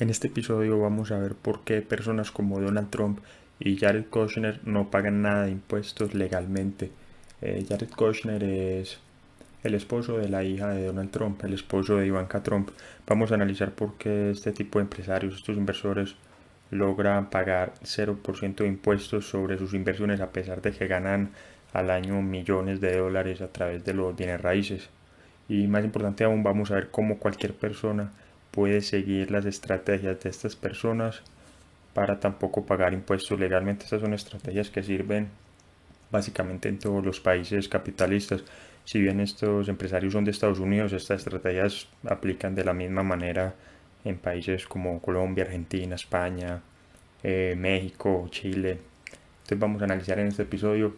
En este episodio vamos a ver por qué personas como Donald Trump y Jared Kushner no pagan nada de impuestos legalmente. Jared Kushner es el esposo de la hija de Donald Trump, el esposo de Ivanka Trump. Vamos a analizar por qué este tipo de empresarios, estos inversores, logran pagar 0% de impuestos sobre sus inversiones a pesar de que ganan al año millones de dólares a través de los bienes raíces. Y más importante aún, vamos a ver cómo cualquier persona puede seguir las estrategias de estas personas para tampoco pagar impuestos legalmente. Estas son estrategias que sirven básicamente en todos los países capitalistas. Si bien estos empresarios son de Estados Unidos, estas estrategias aplican de la misma manera en países como Colombia, Argentina, España, México, Chile. Entonces vamos a analizar en este episodio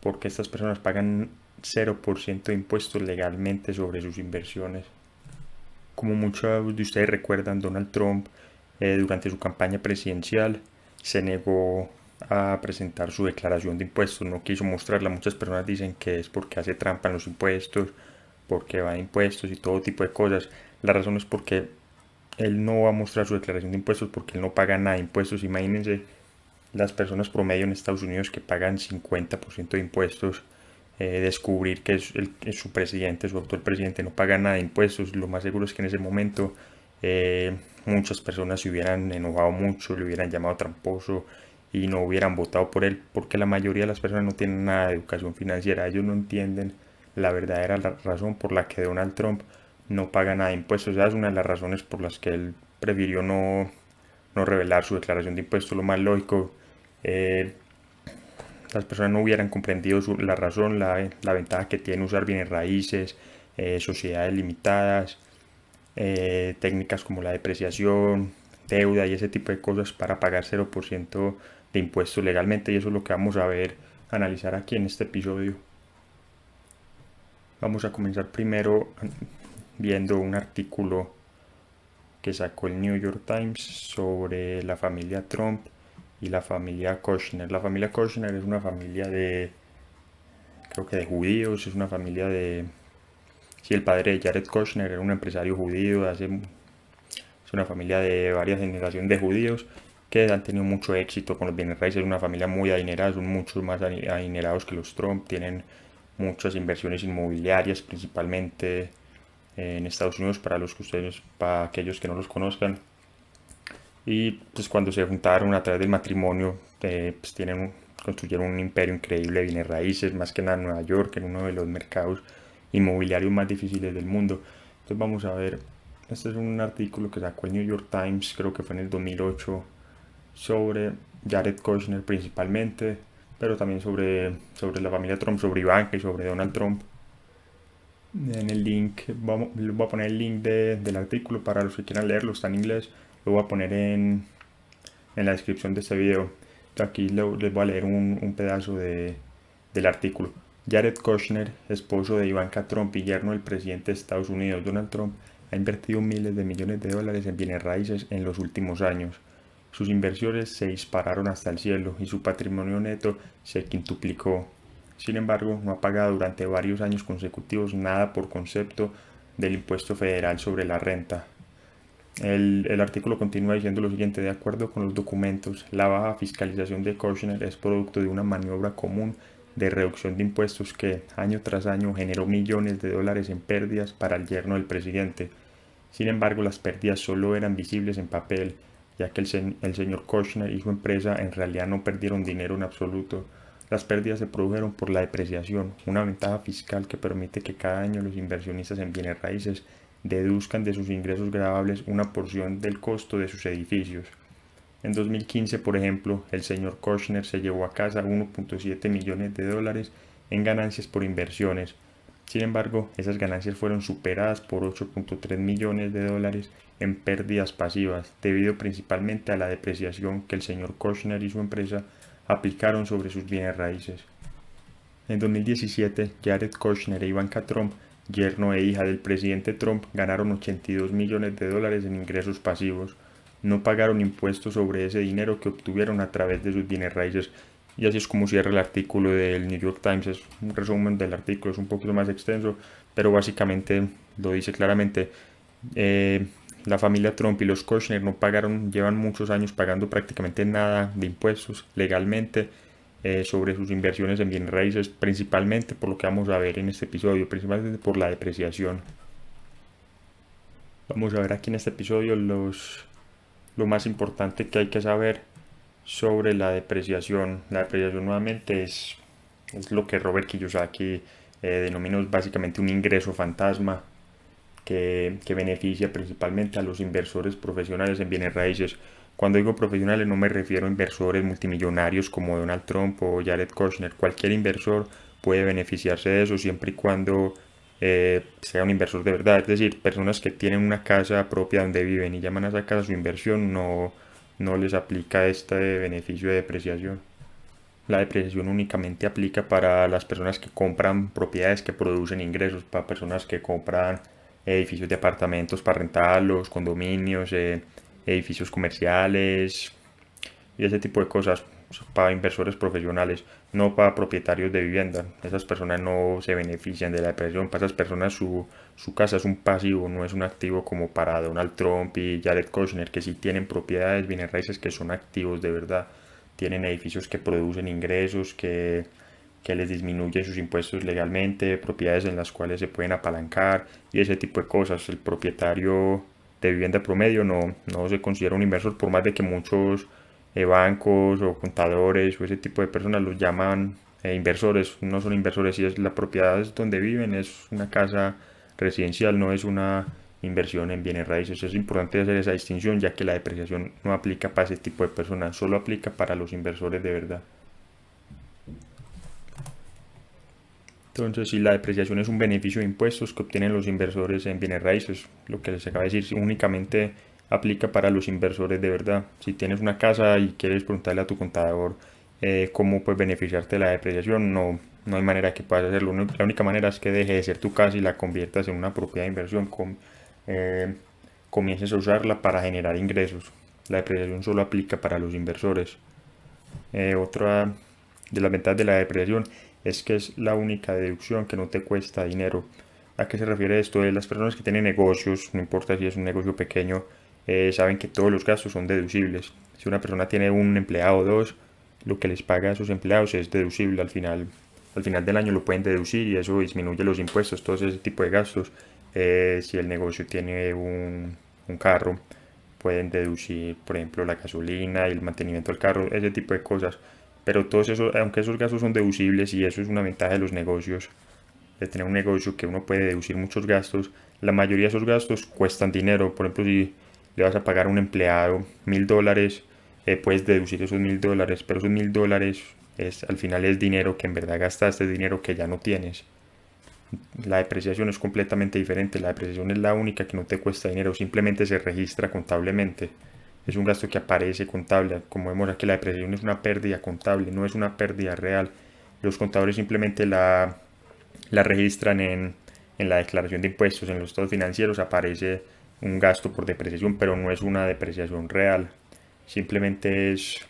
por qué estas personas pagan 0% de impuestos legalmente sobre sus inversiones. Como muchos de ustedes recuerdan, Donald Trump durante su campaña presidencial se negó a presentar su declaración de impuestos, no quiso mostrarla. Muchas personas dicen que es porque hace trampa en los impuestos, porque va de impuestos y todo tipo de cosas. La razón es porque él no va a mostrar su declaración de impuestos porque él no paga nada de impuestos. Imagínense las personas promedio en Estados Unidos que pagan 50% de impuestos, descubrir que su presidente, su actual presidente, no paga nada de impuestos. Lo más seguro es que en ese momento muchas personas se hubieran enojado mucho, le hubieran llamado tramposo y no hubieran votado por él, porque la mayoría de las personas no tienen nada de educación financiera. Ellos no entienden la verdadera razón por la que Donald Trump no paga nada de impuestos. Esa es una de las razones por las que él prefirió no revelar su declaración de impuestos. Lo más lógico, eh, las personas no hubieran comprendido la razón, la ventaja que tiene usar bienes raíces, sociedades limitadas, técnicas como la depreciación, deuda y ese tipo de cosas para pagar 0% de impuestos legalmente. Y eso es lo que vamos a ver, analizar aquí en este episodio. Vamos a comenzar primero viendo un artículo que sacó el New York Times sobre la familia Trump y la familia Kushner. La familia Kushner es una familia creo que de judíos, es una familia de... Sí, el padre de Jared Kushner era un empresario judío, es una familia de varias generaciones de judíos que han tenido mucho éxito con los bienes raíces. Es una familia muy adinerada, son muchos más adinerados que los Trump, tienen muchas inversiones inmobiliarias, principalmente en Estados Unidos, para aquellos que no los conozcan. Y pues cuando se juntaron a través del matrimonio, pues construyeron un imperio increíble de bienes raíces, más que nada en Nueva York, en uno de los mercados inmobiliarios más difíciles del mundo. Entonces vamos a ver, este es un artículo que sacó el New York Times, creo que fue en el 2008, sobre Jared Kushner principalmente, pero también sobre la familia Trump, sobre Ivanka y sobre Donald Trump. En el link, les voy a poner el link del artículo para los que quieran leerlo, está en inglés, lo voy a poner en la descripción de este video. Aquí les voy a leer un pedazo del artículo. Jared Kushner, esposo de Ivanka Trump y yerno del presidente de Estados Unidos, Donald Trump, ha invertido miles de millones de dólares en bienes raíces en los últimos años. Sus inversiones se dispararon hasta el cielo y su patrimonio neto se quintuplicó. Sin embargo, no ha pagado durante varios años consecutivos nada por concepto del impuesto federal sobre la renta. El artículo continúa diciendo lo siguiente: de acuerdo con los documentos, la baja fiscalización de Kushner es producto de una maniobra común de reducción de impuestos que, año tras año, generó millones de dólares en pérdidas para el yerno del presidente. Sin embargo, las pérdidas solo eran visibles en papel, ya que el señor Kushner y su empresa en realidad no perdieron dinero en absoluto. Las pérdidas se produjeron por la depreciación, una ventaja fiscal que permite que cada año los inversionistas en bienes raíces deduzcan de sus ingresos gravables una porción del costo de sus edificios. En 2015, por ejemplo, el señor Kushner se llevó a casa 1.7 millones de dólares en ganancias por inversiones. Sin embargo, esas ganancias fueron superadas por 8.3 millones de dólares en pérdidas pasivas, debido principalmente a la depreciación que el señor Kushner y su empresa aplicaron sobre sus bienes raíces. En 2017, Jared Kushner e Ivanka Trump, yerno e hija del presidente Trump, ganaron 82 millones de dólares en ingresos pasivos. No pagaron impuestos sobre ese dinero que obtuvieron a través de sus bienes raíces. Y así es como cierra el artículo del New York Times. Es un resumen del artículo, es un poquito más extenso, pero básicamente lo dice claramente. la familia Trump y los Kushner no pagaron, llevan muchos años pagando prácticamente nada de impuestos legalmente sobre sus inversiones en bienes raíces, principalmente por lo que vamos a ver en este episodio, principalmente por la depreciación. Vamos a ver aquí en este episodio lo más importante que hay que saber sobre la depreciación. La depreciación nuevamente es lo que Robert Kiyosaki denomina básicamente un ingreso fantasma que beneficia principalmente a los inversores profesionales en bienes raíces. Cuando digo profesionales no me refiero a inversores multimillonarios como Donald Trump o Jared Kushner. Cualquier inversor puede beneficiarse de eso siempre y cuando sea un inversor de verdad. Es decir, personas que tienen una casa propia donde viven y llaman a esa casa su inversión, no les aplica este beneficio de depreciación. La depreciación únicamente aplica para las personas que compran propiedades que producen ingresos, para personas que compran edificios de apartamentos para rentarlos, condominios, edificios comerciales y ese tipo de cosas, para inversores profesionales, no para propietarios de vivienda. Esas personas no se benefician de la depreciación. Para esas personas su casa es un pasivo, no es un activo como para Donald Trump y Jared Kushner, que sí tienen propiedades, bienes raíces que son activos de verdad. Tienen edificios que producen ingresos, que les disminuyen sus impuestos legalmente, propiedades en las cuales se pueden apalancar y ese tipo de cosas. El propietario de vivienda promedio no se considera un inversor, por más de que muchos bancos o contadores o ese tipo de personas los llaman inversores. No son inversores, si es la propiedad es donde viven, es una casa residencial, no es una inversión en bienes raíces. Es importante hacer esa distinción, ya que la depreciación no aplica para ese tipo de personas, solo aplica para los inversores de verdad. Entonces, si la depreciación es un beneficio de impuestos que obtienen los inversores en bienes raíces, lo que les acaba de decir, únicamente aplica para los inversores de verdad. Si tienes una casa y quieres preguntarle a tu contador cómo puedes beneficiarte de la depreciación, no hay manera que puedas hacerlo. La única manera es que deje de ser tu casa y la conviertas en una propiedad de inversión, comiences a usarla para generar ingresos. La depreciación solo aplica para los inversores. Otra de las ventajas de la depreciación es que es la única deducción que no te cuesta dinero. ¿A qué se refiere esto? Las personas que tienen negocios, no importa si es un negocio pequeño, saben que todos los gastos son deducibles. Si una persona tiene un empleado o dos, lo que les paga a sus empleados es deducible al final del año lo pueden deducir y eso disminuye los impuestos, todo ese tipo de gastos. Si el negocio tiene un carro, pueden deducir, por ejemplo, la gasolina y el mantenimiento del carro, ese tipo de cosas. Pero todos esos, aunque esos gastos son deducibles y eso es una ventaja de los negocios, de tener un negocio que uno puede deducir muchos gastos, la mayoría de esos gastos cuestan dinero. Por ejemplo, si le vas a pagar a un empleado $1.000, puedes deducir esos $1.000, pero esos $1.000 al final es dinero que en verdad gastaste, dinero que ya no tienes. La depreciación es completamente diferente. La depreciación es la única que no te cuesta dinero, simplemente se registra contablemente. Es un gasto que aparece contable. Como vemos aquí, la depreciación es una pérdida contable, no es una pérdida real. Los contadores simplemente la registran en la declaración de impuestos. En los estados financieros aparece un gasto por depreciación, pero no es una depreciación real. Simplemente es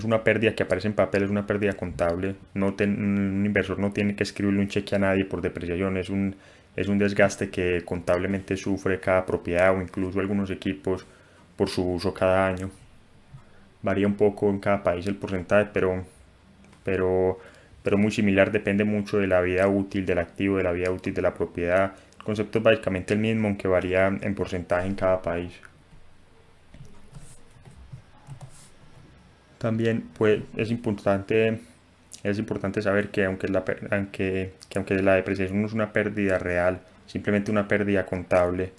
una pérdida que aparece en papel, es una pérdida contable. Un inversor no tiene que escribirle un cheque a nadie por depreciación, es un desgaste que contablemente sufre cada propiedad o incluso algunos equipos por su uso cada año. Varía un poco en cada país el porcentaje, pero, pero muy similar, depende mucho de la vida útil del activo, de la vida útil de la propiedad. El concepto es básicamente el mismo, aunque varía en porcentaje en cada país. También pues, es importante saber que aunque la depreciación no es una pérdida real, simplemente una pérdida contable,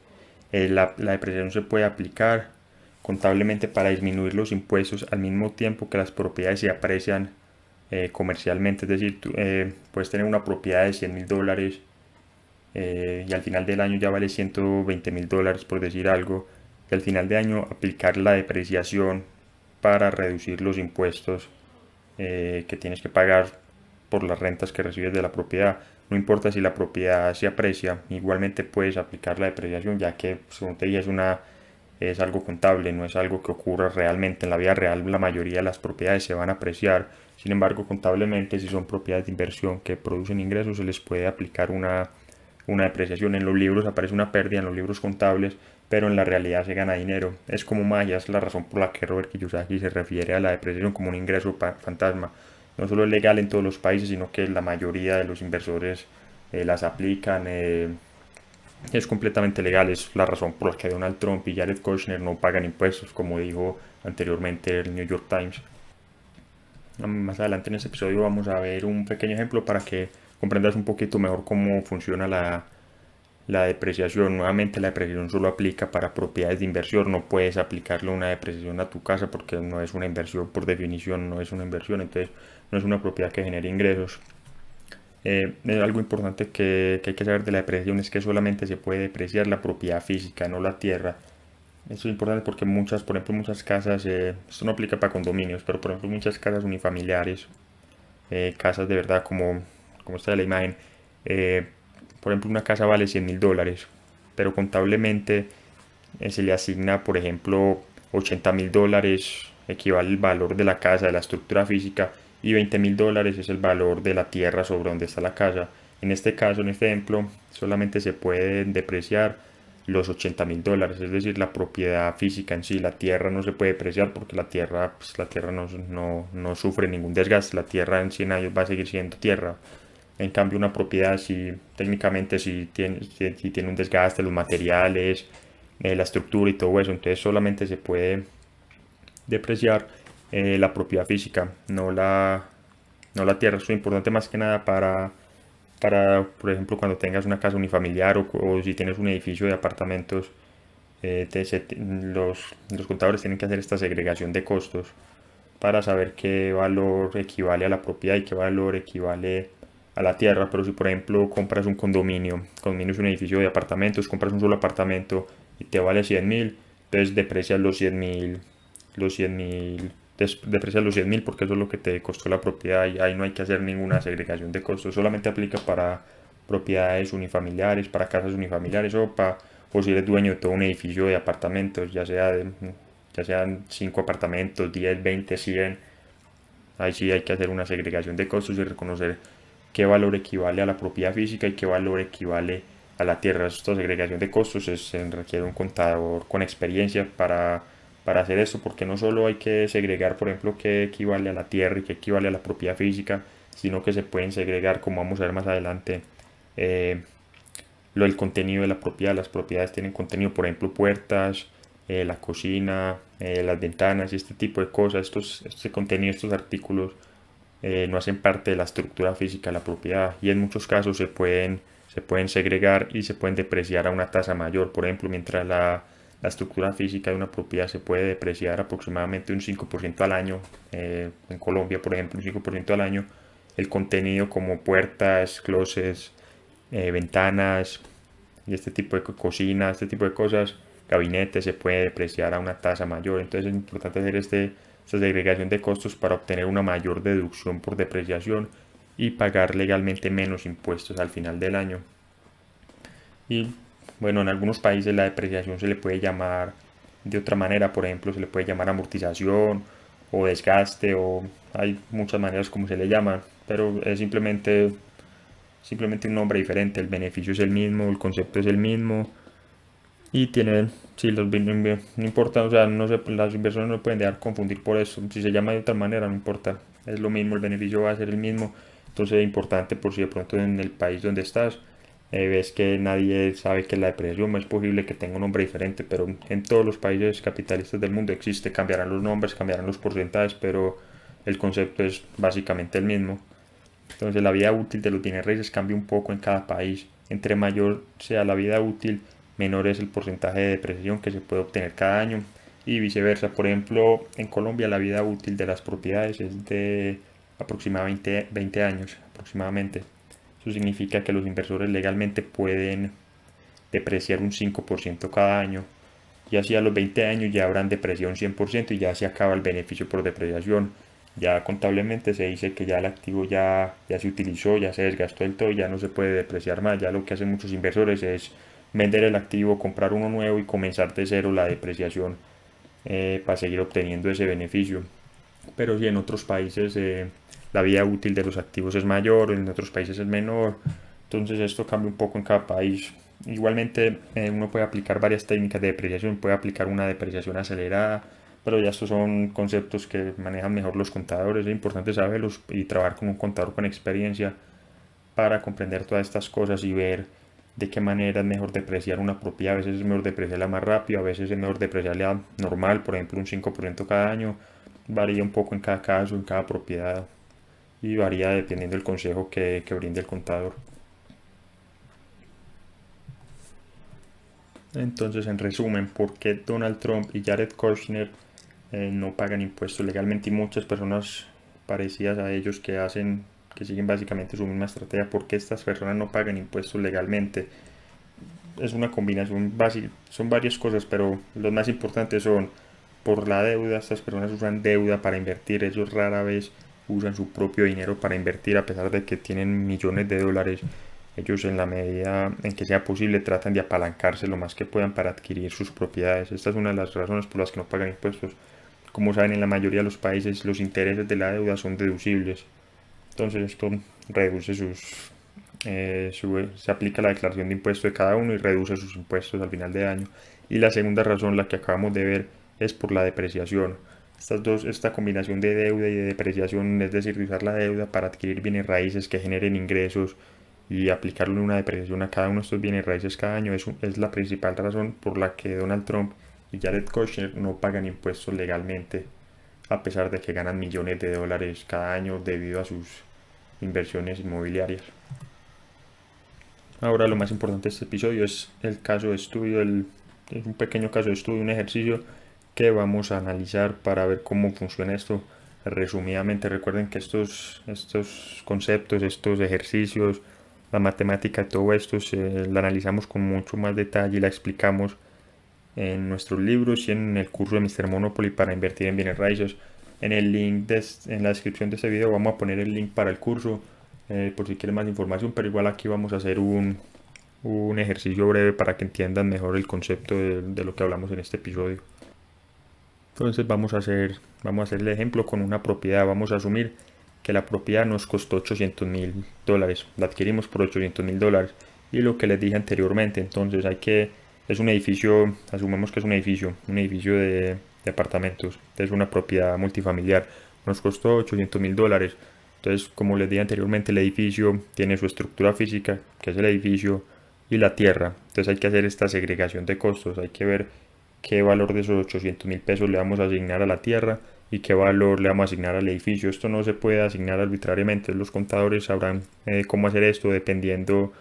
la depreciación se puede aplicar contablemente para disminuir los impuestos al mismo tiempo que las propiedades se aprecian comercialmente. Es decir, tú puedes tener una propiedad de $100.000 y al final del año ya vale $120.000, por decir algo, y al final de año aplicar la depreciación para reducir los impuestos que tienes que pagar por las rentas que recibes de la propiedad. No importa si la propiedad se aprecia, igualmente puedes aplicar la depreciación, ya que, como te dije, es algo contable, no es algo que ocurra realmente. En la vida real la mayoría de las propiedades se van a apreciar, sin embargo contablemente, si son propiedades de inversión que producen ingresos, se les puede aplicar una depreciación. En los libros aparece una pérdida, en los libros contables, pero en la realidad se gana dinero. Es como magia, es la razón por la que Robert Kiyosaki se refiere a la depreciación como un ingreso fantasma. No solo es legal en todos los países, sino que la mayoría de los inversores las aplican. Es completamente legal, es la razón por la que Donald Trump y Jared Kushner no pagan impuestos, como dijo anteriormente el New York Times. Más adelante en este episodio vamos a ver un pequeño ejemplo para que comprendas un poquito mejor cómo funciona la depreciación. Nuevamente la depreciación solo aplica para propiedades de inversión, no puedes aplicarle una depreciación a tu casa porque no es una inversión, por definición no es una inversión, entonces no es una propiedad que genere ingresos. Algo importante que hay que saber de la depreciación es que solamente se puede depreciar la propiedad física, no la tierra. Esto es importante porque por ejemplo, muchas casas, esto no aplica para condominios, pero por ejemplo muchas casas unifamiliares, casas de verdad como está la imagen, eh, por ejemplo una casa vale $100.000, pero contablemente se le asigna por ejemplo $80.000, equivale el valor de la casa, de la estructura física, y $20.000 es el valor de la tierra sobre donde está la casa. En este caso, en este ejemplo, solamente se puede depreciar los $80.000, es decir, la propiedad física en sí. La tierra no se puede depreciar porque la tierra no sufre ningún desgaste, la tierra en 100 años va a seguir siendo tierra. En cambio, una propiedad sí, técnicamente sí tiene un desgaste, los materiales, la estructura y todo eso, entonces solamente se puede depreciar la propiedad física, no la tierra. Eso es importante más que nada por ejemplo, cuando tengas una casa unifamiliar o si tienes un edificio de apartamentos, los contadores tienen que hacer esta segregación de costos para saber qué valor equivale a la propiedad y qué valor equivale a la tierra. Pero si por ejemplo compras un condominio es un edificio de apartamentos, compras un solo apartamento y te vale 100.000, entonces deprecias deprecias los 100.000 porque eso es lo que te costó la propiedad y ahí no hay que hacer ninguna segregación de costos, solamente aplica para propiedades unifamiliares, para casas unifamiliares o si eres dueño de todo un edificio de apartamentos, ya sean 5 apartamentos, 10, 20, 100, ahí sí hay que hacer una segregación de costos y reconocer qué valor equivale a la propiedad física y qué valor equivale a la tierra. Esta segregación de costos se requiere un contador con experiencia para hacer esto, porque no solo hay que segregar, por ejemplo, qué equivale a la tierra y qué equivale a la propiedad física, sino que se pueden segregar, como vamos a ver más adelante, el contenido de la propiedad. Las propiedades tienen contenido, por ejemplo, puertas, la cocina, las ventanas y este tipo de cosas. Este contenido, estos artículos no hacen parte de la estructura física de la propiedad y en muchos casos se pueden segregar y se pueden depreciar a una tasa mayor. Por ejemplo, mientras la estructura física de una propiedad se puede depreciar aproximadamente un 5% al año, en Colombia por ejemplo un 5% al año, el contenido como puertas, closets, ventanas y este tipo de cocina, este tipo de cosas, gabinetes, se puede depreciar a una tasa mayor. Entonces es importante hacer esta segregación de costos para obtener una mayor deducción por depreciación y pagar legalmente menos impuestos al final del año. Y bueno, en algunos países la depreciación se le puede llamar de otra manera, por ejemplo, se le puede llamar amortización o desgaste, o hay muchas maneras como se le llama, pero es simplemente un nombre diferente. El beneficio es el mismo, el concepto es el mismo y sí, no importa, o sea, no se, las inversiones no pueden dejar confundir por eso. Si se llama de otra manera, no importa, es lo mismo, el beneficio va a ser el mismo. Entonces es importante, por si de pronto en el país donde estás ves que nadie sabe que la depresión, es posible que tenga un nombre diferente, pero en todos los países capitalistas del mundo existe. Cambiarán los nombres, cambiarán los porcentajes, pero el concepto es básicamente el mismo. Entonces la vida útil de los bienes raíces cambia un poco en cada país. Entre mayor sea la vida útil, menor es el porcentaje de depreciación que se puede obtener cada año y viceversa. Por ejemplo, en Colombia la vida útil de las propiedades es de aproximadamente 20 años aproximadamente. Eso significa que los inversores legalmente pueden depreciar un 5% cada año, y así a los 20 años ya habrán depreciado un 100% y ya se acaba el beneficio por depreciación. Ya contablemente se dice que ya el activo ya se utilizó, ya se desgastó del todo y ya no se puede depreciar más. Ya lo que hacen muchos inversores es vender el activo, comprar uno nuevo y comenzar de cero la depreciación para seguir obteniendo ese beneficio. Pero si en otros países la vida útil de los activos es mayor, en otros países es menor, Entonces esto cambia un poco en cada país. Igualmente uno puede aplicar varias técnicas de depreciación, puede aplicar una depreciación acelerada, pero ya estos son conceptos que manejan mejor los contadores. Es importante saberlos y trabajar con un contador con experiencia para comprender todas estas cosas y ver de qué manera es mejor depreciar una propiedad. A veces es mejor depreciarla más rápido, a veces es mejor depreciarla normal, por ejemplo un 5% cada año. Varía un poco en cada caso, en cada propiedad y varía dependiendo del consejo que brinde el contador. Entonces, en resumen, ¿por qué Donald Trump y Jared Kushner no pagan impuestos legalmente y muchas personas parecidas a ellos que siguen básicamente su misma estrategia? ¿Por qué estas personas no pagan impuestos legalmente? Es una combinación básica, son varias cosas, pero los más importantes son por la deuda. Estas personas usan deuda para invertir, ellos rara vez usan su propio dinero para invertir a pesar de que tienen millones de dólares. Ellos en la medida en que sea posible tratan de apalancarse lo más que puedan para adquirir sus propiedades. Esta es una de las razones por las que no pagan impuestos. Como saben, en la mayoría de los países los intereses de la deuda son deducibles. Entonces esto reduce se aplica la declaración de impuestos de cada uno y reduce sus impuestos al final de año. Y la segunda razón, la que acabamos de ver, es por la depreciación. Esta combinación de deuda y de depreciación, es decir, de usar la deuda para adquirir bienes raíces que generen ingresos y aplicarle una depreciación a cada uno de estos bienes raíces cada año, es la principal razón por la que Donald Trump y Jared Kushner no pagan impuestos legalmente, a pesar de que ganan millones de dólares cada año debido a sus inversiones inmobiliarias. Ahora lo más importante de este episodio es el caso de estudio, es un pequeño caso de estudio, un ejercicio que vamos a analizar para ver cómo funciona esto resumidamente. Recuerden que estos conceptos, estos ejercicios, la matemática, todo esto la analizamos con mucho más detalle y la explicamos en nuestros libros y en el curso de Mr. Monopoly para invertir en bienes raíces. En el link en la descripción de este video vamos a poner el link para el curso por si quieren más información, pero igual aquí vamos a hacer un ejercicio breve para que entiendan mejor el concepto de lo que hablamos en este episodio. Entonces vamos a hacer el ejemplo con una propiedad. Vamos a asumir que la propiedad nos costó $800.000, la adquirimos por $800.000 y lo que les dije anteriormente, entonces es un edificio, asumimos que es un edificio de apartamentos, es una propiedad multifamiliar, nos costó $800.000. Entonces, como les dije anteriormente, el edificio tiene su estructura física, que es el edificio, y la tierra. Entonces hay que hacer esta segregación de costos, hay que ver qué valor de esos $800.000 le vamos a asignar a la tierra y qué valor le vamos a asignar al edificio. Esto no se puede asignar arbitrariamente, los contadores sabrán cómo hacer esto dependiendo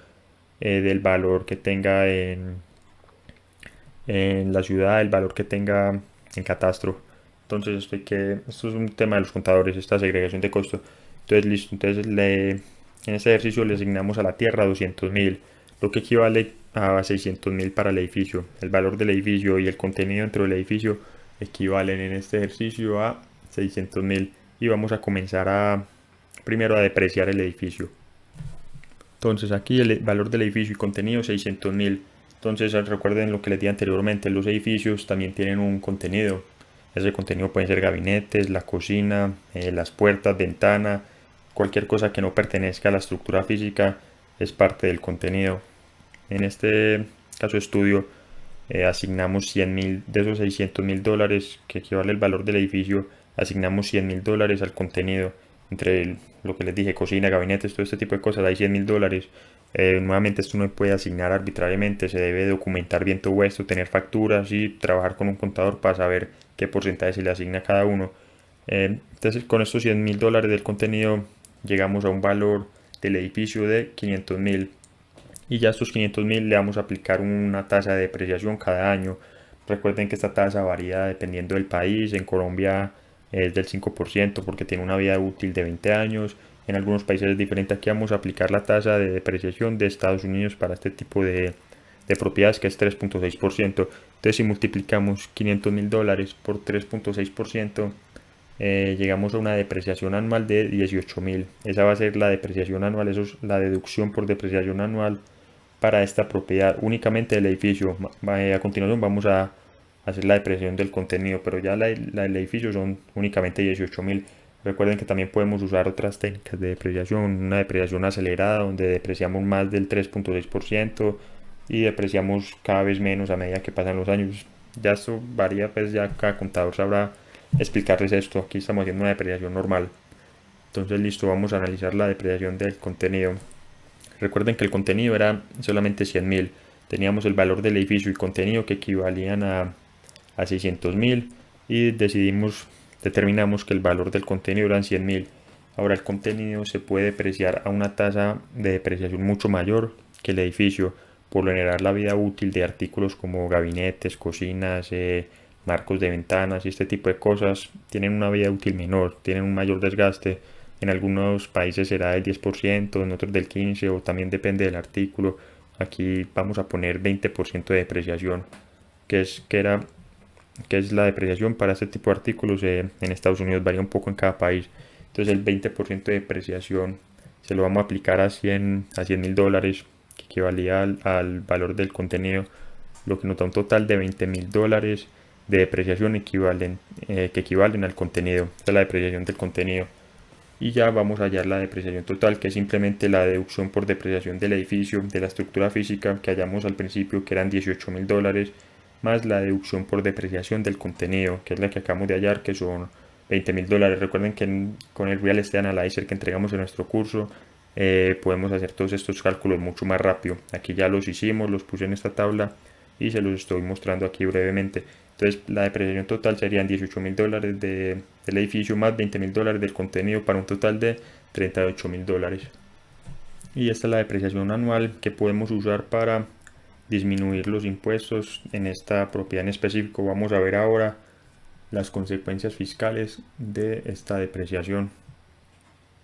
del valor que tenga en la ciudad, el valor que tenga en catastro. Entonces esto es un tema de los contadores, esta segregación de costos. Entonces listo, en este ejercicio le asignamos a la tierra 200.000, lo que equivale a 600.000 para el edificio. El valor del edificio y el contenido dentro del edificio equivalen en este ejercicio a 600.000 y vamos a comenzar primero a depreciar el edificio. Entonces aquí el valor del edificio y contenido 600.000. Entonces recuerden lo que les di anteriormente, los edificios también tienen un contenido. Ese contenido pueden ser gabinetes, la cocina, las puertas, ventana, cualquier cosa que no pertenezca a la estructura física es parte del contenido. En este caso de estudio asignamos 100.000 de esos $600.000 que equivale al valor del edificio, asignamos $100.000 al contenido. Entre lo que les dije, cocina, gabinetes, todo este tipo de cosas, hay $100.000. Nuevamente esto no se puede asignar arbitrariamente, se debe documentar bien todo esto, tener facturas y trabajar con un contador para saber qué porcentaje se le asigna a cada uno. Entonces con estos $100.000 del contenido llegamos a un valor del edificio de 500.000 y ya a estos 500.000 le vamos a aplicar una tasa de depreciación cada año. Recuerden que esta tasa varía dependiendo del país. En Colombia es del 5% porque tiene una vida útil de 20 años. En algunos países es diferente. Aquí vamos a aplicar la tasa de depreciación de Estados Unidos para este tipo de propiedades, que es 3.6%. Entonces si multiplicamos $500.000 por 3.6%, llegamos a una depreciación anual de 18.000. Esa va a ser la depreciación anual, eso es la deducción por depreciación anual para esta propiedad, únicamente del edificio. A continuación vamos a hacer la depreciación del contenido, pero ya la del edificio son únicamente 18.000. Recuerden que también podemos usar otras técnicas de depreciación, una depreciación acelerada donde depreciamos más del 3.6% y depreciamos cada vez menos a medida que pasan los años. Ya esto varía, pues ya cada contador sabrá explicarles esto. Aquí estamos haciendo una depreciación normal. Entonces listo, vamos a analizar la depreciación del contenido. Recuerden que el contenido era solamente 100.000. Teníamos el valor del edificio y contenido que equivalían a 600.000 y determinamos que el valor del contenido eran 100.000. Ahora el contenido se puede depreciar a una tasa de depreciación mucho mayor que el edificio. Por lo general la vida útil de artículos como gabinetes, cocinas, marcos de ventanas y este tipo de cosas tienen una vida útil menor, tienen un mayor desgaste. En algunos países será del 10%, en otros del 15% o también depende del artículo. Aquí vamos a poner 20% de depreciación, que es la depreciación para este tipo de artículos. En Estados Unidos varía un poco en cada país. Entonces el 20% de depreciación se lo vamos a aplicar a 100.000 dólares, que equivalía al valor del contenido, lo que nos da un total de 20.000 dólares de depreciación que equivalen al contenido. Esta es la depreciación del contenido. Y ya vamos a hallar la depreciación total, que es simplemente la deducción por depreciación del edificio, de la estructura física que hallamos al principio, que eran 18.000 dólares, más la deducción por depreciación del contenido, que es la que acabamos de hallar, que son 20.000 dólares. Recuerden que con el Real Estate Analyzer que entregamos en nuestro curso, podemos hacer todos estos cálculos mucho más rápido. Aquí ya los hicimos, los puse en esta tabla y se los estoy mostrando aquí brevemente. Entonces la depreciación total serían 18.000 dólares del edificio más 20.000 dólares del contenido para un total de 38.000 dólares. Y esta es la depreciación anual que podemos usar para disminuir los impuestos en esta propiedad en específico. Vamos a ver ahora las consecuencias fiscales de esta depreciación.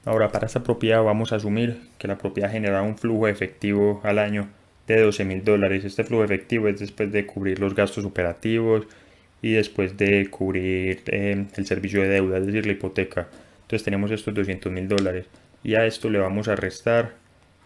Ahora, para esta propiedad vamos a asumir que la propiedad genera un flujo efectivo al año de 12.000 dólares. Este flujo efectivo es después de cubrir los gastos operativos y después de cubrir el servicio de deuda, es decir, la hipoteca. Entonces tenemos estos 200.000 dólares y a esto le vamos a restar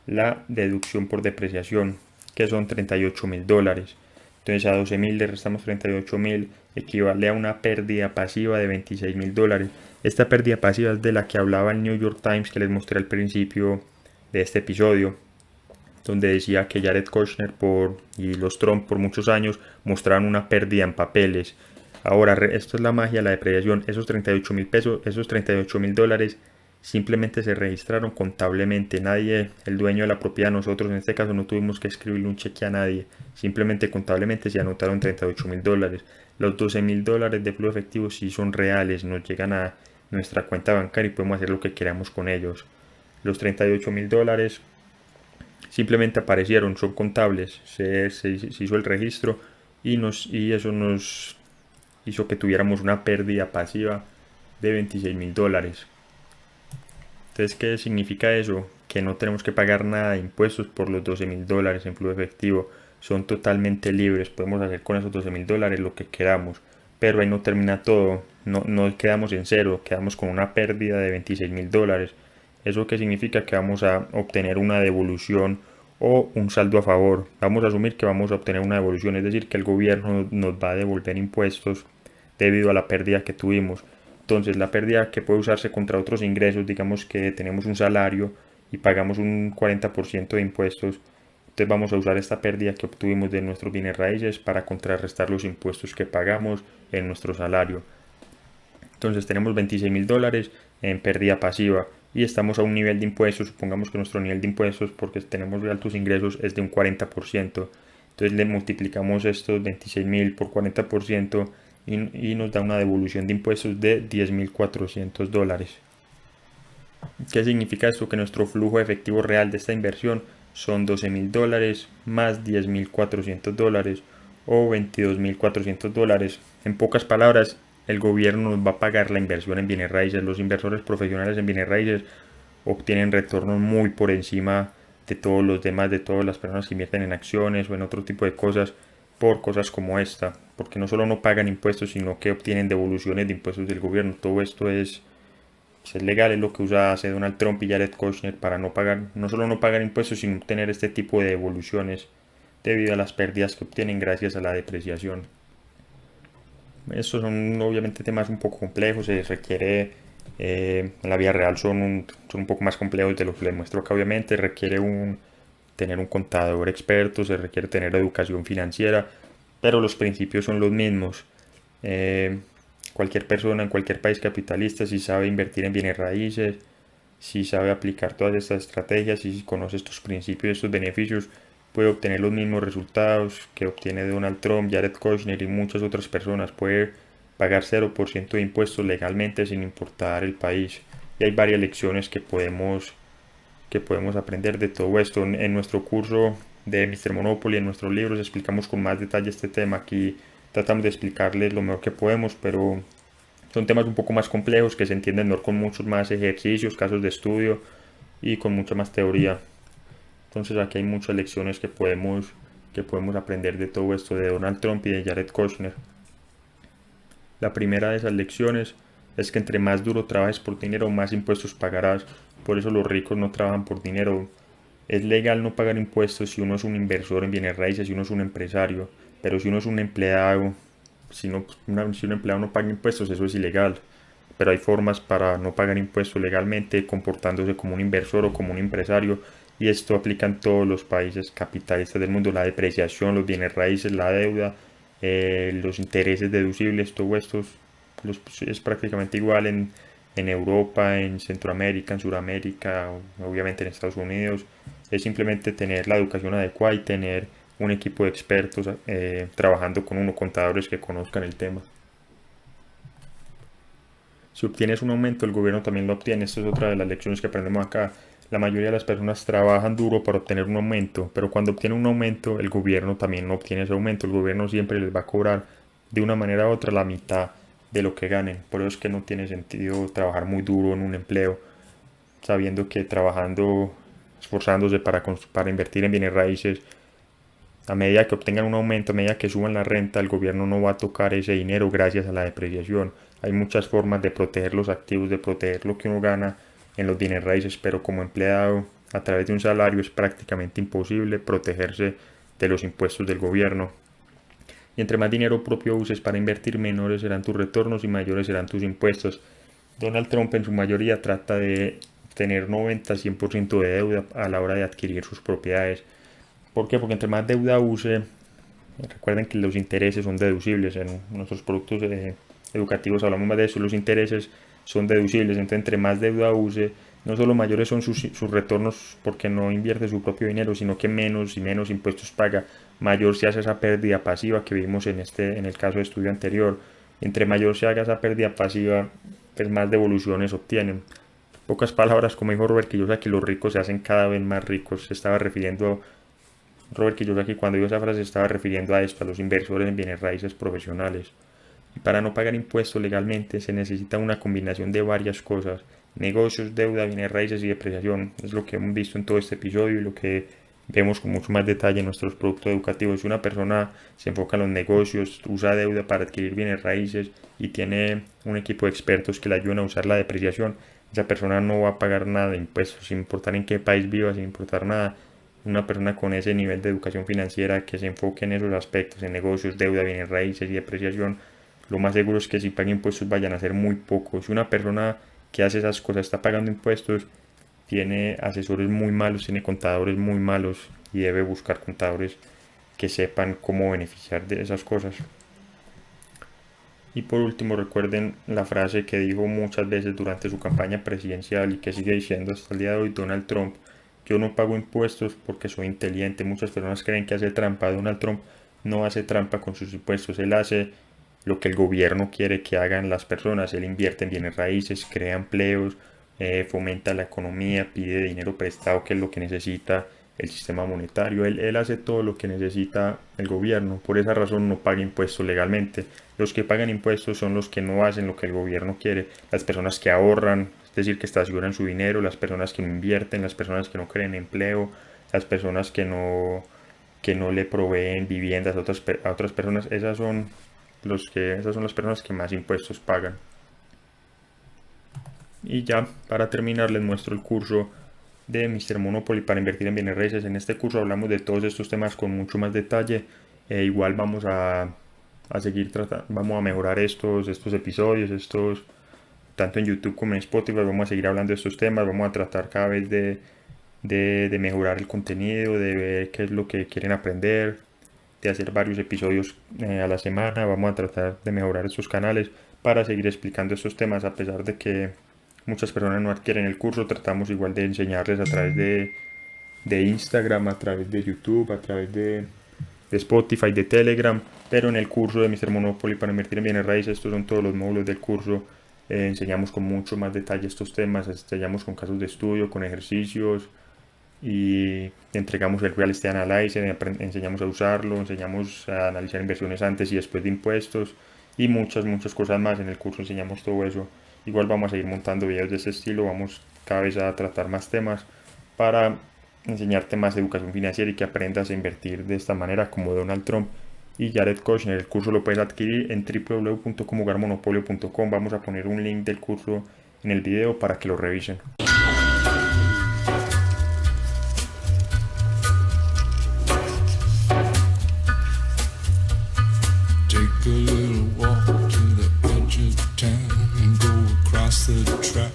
la deducción por depreciación, que son 38.000 dólares. Entonces a 12.000 le restamos 38.000, equivale a una pérdida pasiva de 26.000 dólares. Esta pérdida pasiva es de la que hablaba el New York Times, que les mostré al principio de este episodio, donde decía que Jared Kushner y los Trump por muchos años mostraron una pérdida en papeles. Ahora, esto es la magia de la depreciación. Esos 38.000 pesos, esos 38.000 dólares simplemente se registraron contablemente. Nadie, el dueño de la propiedad, nosotros en este caso no tuvimos que escribirle un cheque a nadie. Simplemente contablemente se anotaron 38.000 dólares. Los 12.000 dólares de flujo efectivo sí son reales, nos llegan a nuestra cuenta bancaria y podemos hacer lo que queramos con ellos. Los 38.000 dólares simplemente aparecieron, son contables, se hizo el registro y eso nos hizo que tuviéramos una pérdida pasiva de 26.000 dólares. Entonces, ¿qué significa eso? Que no tenemos que pagar nada de impuestos por los 12.000 dólares en flujo efectivo. Son totalmente libres, podemos hacer con esos 12.000 dólares lo que queramos. Pero ahí no termina todo, no quedamos en cero, quedamos con una pérdida de 26.000 dólares. ¿Eso qué significa? Que vamos a obtener una devolución o un saldo a favor. Vamos a asumir que vamos a obtener una devolución, es decir, que el gobierno nos va a devolver impuestos debido a la pérdida que tuvimos. Entonces la pérdida que puede usarse contra otros ingresos, digamos que tenemos un salario y pagamos un 40% de impuestos, entonces vamos a usar esta pérdida que obtuvimos de nuestros bienes raíces para contrarrestar los impuestos que pagamos en nuestro salario. Entonces tenemos 26.000 dólares en pérdida pasiva y estamos a un nivel de impuestos, supongamos que nuestro nivel de impuestos, porque tenemos altos ingresos, es de un 40%. Entonces le multiplicamos estos 26.000 por 40% y nos da una devolución de impuestos de 10.400 dólares. ¿Qué significa esto? Que nuestro flujo efectivo real de esta inversión son 12.000 dólares más 10.400 dólares o 22.400 dólares. En pocas palabras, el gobierno nos va a pagar la inversión en bienes raíces. Los inversores profesionales en bienes raíces obtienen retornos muy por encima de todos los demás, de todas las personas que invierten en acciones o en otro tipo de cosas, por cosas como esta, porque no solo no pagan impuestos, sino que obtienen devoluciones de impuestos del gobierno. Todo esto es legal, es lo que hace Donald Trump y Jared Kushner para no solo no pagar impuestos, sino obtener este tipo de devoluciones debido a las pérdidas que obtienen gracias a la depreciación. Estos son obviamente temas un poco complejos, se requiere En la vida real son un poco más complejos de lo que les muestro acá. Obviamente requiere tener un contador experto, se requiere tener educación financiera, pero los principios son los mismos. Eh, Cualquier persona en cualquier país capitalista, si sabe invertir en bienes raíces, si sabe aplicar todas estas estrategias y si conoce estos principios, estos beneficios, puede obtener los mismos resultados que obtiene Donald Trump, Jared Kushner y muchas otras personas. Puede pagar 0% de impuestos legalmente sin importar el país. Y hay varias lecciones que podemos aprender de todo esto. En nuestro curso de Mr. Monopoly, en nuestros libros, explicamos con más detalle este tema. Aquí tratamos de explicarles lo mejor que podemos, pero son temas un poco más complejos que se entienden mejor con muchos más ejercicios, casos de estudio y con mucha más teoría. Entonces aquí hay muchas lecciones que podemos aprender de todo esto de Donald Trump y de Jared Kushner. La primera de esas lecciones es que entre más duro trabajes por dinero, más impuestos pagarás. Por eso los ricos no trabajan por dinero. Es legal no pagar impuestos si uno es un inversor en bienes raíces, si uno es un empresario. Pero si uno es un empleado, si un empleado no paga impuestos, eso es ilegal. Pero hay formas para no pagar impuestos legalmente, comportándose como un inversor o como un empresario. Y esto aplica en todos los países capitalistas del mundo. La depreciación, los bienes raíces, la deuda, los intereses deducibles, todo esto es prácticamente igual en Europa, en Centroamérica, en Sudamérica, obviamente en Estados Unidos. Es simplemente tener la educación adecuada y tener un equipo de expertos trabajando con uno, contadores que conozcan el tema. Si obtienes un aumento, el gobierno también lo obtiene. Esto es otra de las lecciones que aprendemos acá. La mayoría de las personas trabajan duro para obtener un aumento, pero cuando obtienen un aumento, el gobierno también no obtiene ese aumento. El gobierno siempre les va a cobrar de una manera u otra la mitad de lo que ganen. Por eso es que no tiene sentido trabajar muy duro en un empleo, sabiendo que trabajando, esforzándose para invertir en bienes raíces, a medida que obtengan un aumento, a medida que suban la renta, el gobierno no va a tocar ese dinero gracias a la depreciación. Hay muchas formas de proteger los activos, de proteger lo que uno gana en los bienes raíces, pero como empleado, a través de un salario, es prácticamente imposible protegerse de los impuestos del gobierno. Y entre más dinero propio uses para invertir, menores serán tus retornos y mayores serán tus impuestos. Donald Trump en su mayoría trata de tener 90-100% de deuda a la hora de adquirir sus propiedades. ¿Por qué? Porque entre más deuda use, recuerden que los intereses son deducibles. En nuestros productos educativos hablamos más de eso. Los intereses son deducibles. Entonces, entre más deuda use, no solo mayores son sus retornos porque no invierte su propio dinero, sino que menos y menos impuestos paga. Mayor se hace esa pérdida pasiva que vimos en el caso de estudio anterior. Entre mayor se haga esa pérdida pasiva, pues más devoluciones obtienen. Pocas palabras, como dijo Robert Kiyosaki, los ricos se hacen cada vez más ricos. Se estaba refiriendo Robert Kiyosaki, cuando dijo esa frase, se estaba refiriendo a esto, a los inversores en bienes raíces profesionales. Y para no pagar impuestos legalmente se necesita una combinación de varias cosas: negocios, deuda, bienes raíces y depreciación. Es lo que hemos visto en todo este episodio y lo que vemos con mucho más detalle en nuestros productos educativos. Si una persona se enfoca en los negocios, usa deuda para adquirir bienes raíces y tiene un equipo de expertos que le ayudan a usar la depreciación, esa persona no va a pagar nada de impuestos, sin importar en qué país viva, sin importar nada. Una persona con ese nivel de educación financiera que se enfoque en esos aspectos, en negocios, deuda, bienes raíces y depreciación, lo más seguro es que si paga impuestos vayan a ser muy pocos. Si una persona que hace esas cosas está pagando impuestos, tiene asesores muy malos, tiene contadores muy malos y debe buscar contadores que sepan cómo beneficiar de esas cosas. Y por último, recuerden la frase que dijo muchas veces durante su campaña presidencial y que sigue diciendo hasta el día de hoy Donald Trump: yo no pago impuestos porque soy inteligente. Muchas personas creen que hace trampa. Donald Trump no hace trampa con sus impuestos. Él hace lo que el gobierno quiere que hagan las personas. Él invierte en bienes raíces, crea empleos, fomenta la economía, pide dinero prestado, que es lo que necesita el sistema monetario. Él hace todo lo que necesita el gobierno. Por esa razón no paga impuestos legalmente. Los que pagan impuestos son los que no hacen lo que el gobierno quiere. Las personas que ahorran, es decir, que estacionan su dinero, las personas que no invierten, las personas que no creen empleo, las personas que no le proveen viviendas a otras personas. Esas son las personas que más impuestos pagan. Y ya, para terminar, les muestro el curso de Mr. Monopoly para invertir en bienes raíces. En este curso hablamos de todos estos temas con mucho más detalle. Igual vamos a seguir tratando, vamos a mejorar estos episodios, tanto en YouTube como en Spotify vamos a seguir hablando de estos temas, vamos a tratar cada vez de mejorar el contenido, de ver qué es lo que quieren aprender, de hacer varios episodios a la semana. Vamos a tratar de mejorar estos canales para seguir explicando estos temas, a pesar de que muchas personas no adquieren el curso. Tratamos igual de enseñarles a través de Instagram, a través de YouTube, a través de Spotify, de Telegram, pero en el curso de Mr. Monopoly para invertir en bienes raíces, estos son todos los módulos del curso. Enseñamos con mucho más detalle estos temas, enseñamos con casos de estudio, con ejercicios, y entregamos el Real Estate Analyzer, enseñamos a usarlo, enseñamos a analizar inversiones antes y después de impuestos y muchas cosas más. En el curso enseñamos todo eso. Igual vamos a seguir montando videos de este estilo, vamos cada vez a tratar más temas para enseñarte más de educación financiera y que aprendas a invertir de esta manera como Donald Trump y Jared Kushner. El curso lo puedes adquirir en www.comjugarmonopolio.com. Vamos a poner un link del curso en el video para que lo revisen. Take a little walk to the edge of town and go across the track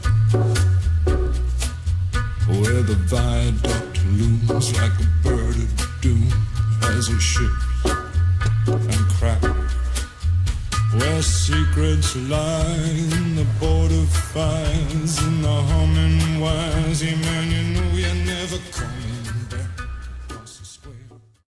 where the viaduct looms like a bird of doom as it shifts and cracks, where secrets lie in the border fires and the humming wires. Yeah, man, you know